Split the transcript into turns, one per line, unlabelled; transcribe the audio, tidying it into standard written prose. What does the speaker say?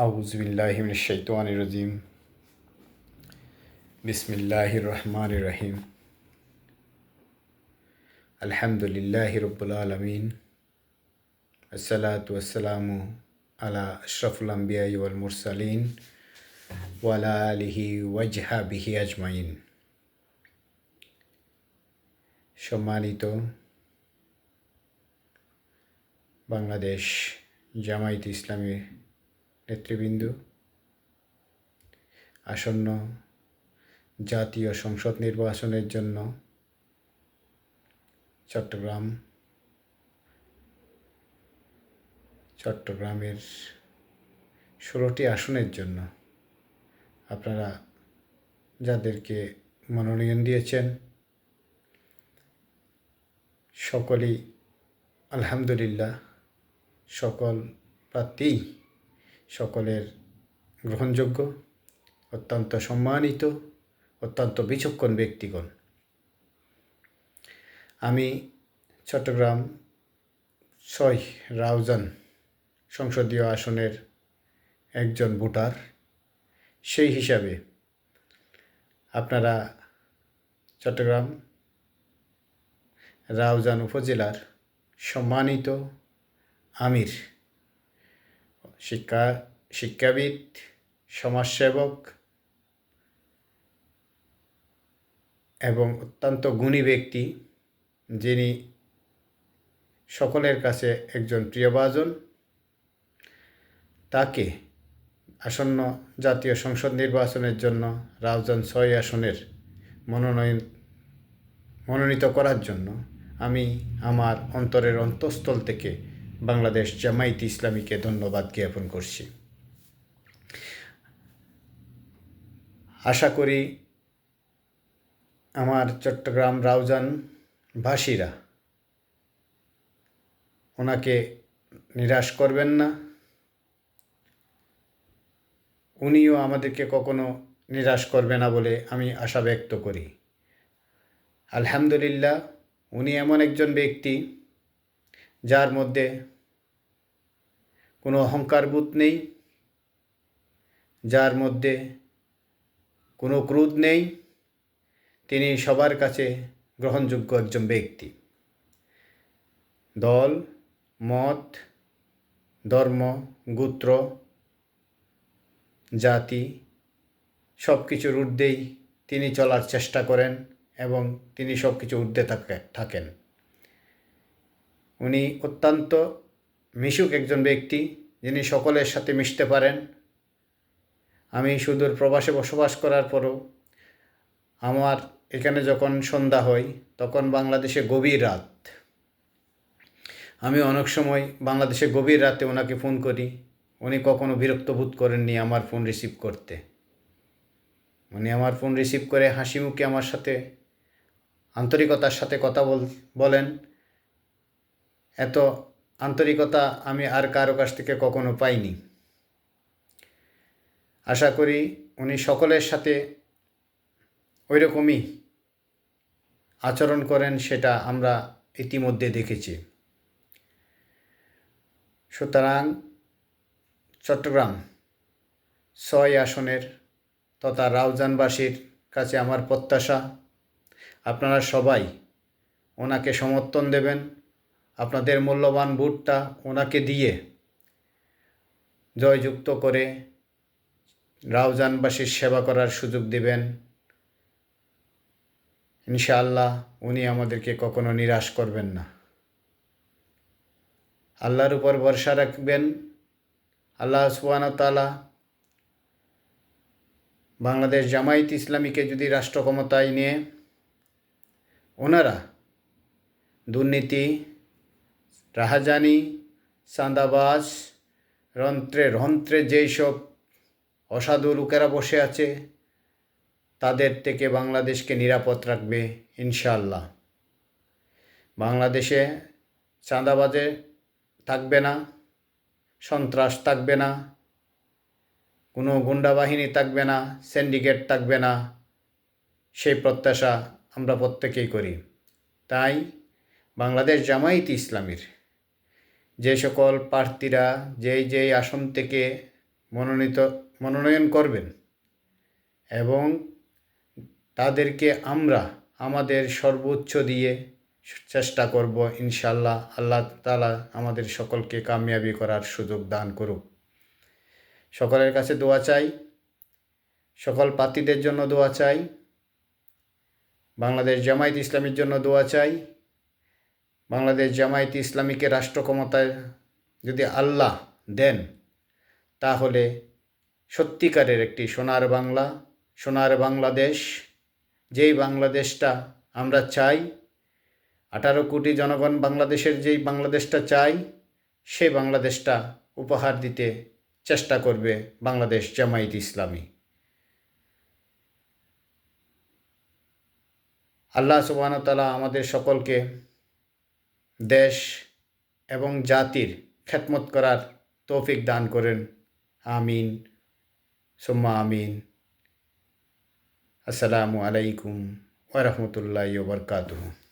আউযুবিল্লাহি মিনাশ শাইতানির রাজিম। বিসমিল্লাহির রহমানির রহিম। আলহামদুলিল্লাহি রাব্বিল আলামিন। আসসালাতু ওয়াসসালামু আলা আশরাফুল আমবিয়া ওয়াল মুরসালিন ওয়া আলা আলিহি ওয়াজহাবিহি আজমাইন। সম্মানিত বাংলাদেশ জামায়াতে ইসলামী নেতৃবৃন্দ, আসন্ন জাতীয় সংসদ নির্বাচনের জন্য চট্টগ্রামের 16টি আসনের জন্য আপনারা যাদেরকে মনোনয়ন দিয়েছেন সকলেই আলহামদুলিল্লাহ, সকল প্রার্থী সকলের গ্রহণযোগ্য, অত্যন্ত সম্মানিত, অত্যন্ত বিচক্ষণ ব্যক্তিগণ। আমি চট্টগ্রাম 6 রাউজান সংসদীয় আসনের একজন ভোটার। সেই হিসাবে আপনারা চট্টগ্রাম রাউজান উপজেলার সম্মানিত আমির, শিক্ষাবিদ, সমাজসেবক এবং অত্যন্ত গুণী ব্যক্তি, যিনি সকলের কাছে একজন প্রিয়ভাজন, তাকে আসন্ন জাতীয় সংসদ নির্বাচনের জন্য রাউজান 6 আসনের মনোনীত করার জন্য আমি আমার অন্তরের অন্তঃস্থল থেকে বাংলাদেশ জামায়াতে ইসলামীকে ধন্যবাদ জ্ঞাপন করছি। আশা করি আমার চট্টগ্রাম রাউজানবাসীরা ওনাকে নিরাশ করবেন না, উনিও আমাদেরকে কখনো নিরাশ করবে না বলে আমি আশা ব্যক্ত করি। আলহামদুলিল্লাহ, উনি এমন একজন ব্যক্তি যার মধ্যে কোনো অহংকারবোধ নেই, যার মধ্যে কোনো ক্রোধ নেই। তিনি সবার কাছে গ্রহণযোগ্য একজন ব্যক্তি। দল, মত, ধর্ম, গোত্র, জাতি সব কিছুর ঊর্ধ্বেই তিনি চলার চেষ্টা করেন এবং তিনি সব কিছু ঊর্ধ্বে থাকেন। উনি অত্যন্ত মিশুক একজন ব্যক্তি, যিনি সকলের সাথে মিশতে পারেন। আমি সুদূর প্রবাসে বসবাস করার পরও আমার এখানে যখন সন্ধ্যা হয় তখন বাংলাদেশে গভীর রাত। আমি অনেক সময় বাংলাদেশে গভীর রাতে ওনাকে ফোন করি, উনি কখনো বিরক্ত বোধ করেননি আমার ফোন রিসিভ করতে। উনি আমার ফোন রিসিভ করে হাসি মুখে আমার সাথে আন্তরিকতার সাথে কথা বলেন। এত আন্তরিকতা আমি আর কারো কাছ থেকে কখনো পাইনি। আশা করি উনি সকলের সাথে ওই রকমই আচরণ করেন, সেটা আমরা ইতিমধ্যে দেখেছি। সুতরাং চট্টগ্রাম 6 আসনের তথা রাউজানবাসীর কাছে আমার প্রত্যাশা, আপনারা সবাই ওনাকে সমর্থন দেবেন, আপনাদের মূল্যবান ভোটটা ওনাকে দিয়ে জয়যুক্ত করে রাউজানবাসীর সেবা করার সুযোগ দেবেন। ইনশাআল্লাহ উনি আমাদেরকে কখনো নিরাশ করবেন না। আল্লাহর উপর ভরসা রাখবেন। আল্লাহ সুবহানাহু ওয়া তাআলা বাংলাদেশ জামায়াতে ইসলামীকে যদি রাষ্ট্র ক্ষমতায় নিয়ে ওনারা দুর্নীতি, রাহাজানি, চাঁদাবাজ, রন্ত্রে যেই সব অসাধু লোকেরা বসে আছে, তাদের থেকে বাংলাদেশকে নিরাপদ রাখবে ইনশাআল্লাহ। বাংলাদেশে চাঁদাবাজে থাকবে না, সন্ত্রাস থাকবে না, কোনো গুন্ডা বাহিনী থাকবে না, সিন্ডিকেট থাকবে না, সেই প্রত্যাশা আমরা প্রত্যেকেই করি। তাই বাংলাদেশ জামায়াতে ইসলামীর যে সকল প্রার্থীরা যেই আসন থেকে মনোনয়ন করবেন এবং তাদেরকে আমরা আমাদের সর্বোচ্চ দিয়ে চেষ্টা করব ইনশাআল্লাহ। আল্লাহ তাআলা আমাদের সকলকে কামিয়াবি করার সুযোগ দান করুক। সকলের কাছে দোয়া চাই, সকল প্রার্থীদের জন্য দোয়া চাই, বাংলাদেশ জামায়াত ইসলামীর জন্য দোয়া চাই। বাংলাদেশ জামায়াত ইসলামীকে রাষ্ট্র ক্ষমতায় যদি আল্লাহ দেন, তাহলে সত্যিকারের একটি সোনার বাংলা, সোনার বাংলাদেশ, যেই বাংলাদেশটা আমরা চাই, 18 কোটি জনগণ বাংলাদেশের যেই বাংলাদেশটা চাই, সেই বাংলাদেশটা উপহার দিতে চেষ্টা করবে বাংলাদেশ জামায়াত ইসলামী। আল্লাহ সুবহানাহু ওয়া তাআলা আমাদের সকলকে দেশ এবং জাতির খেদমত করার তৌফিক দান করেন। আমিন সুম্মা আমিন। আসসালামু আলাইকুম ওয়া রাহমাতুল্লাহি ওয়া বারাকাতুহু।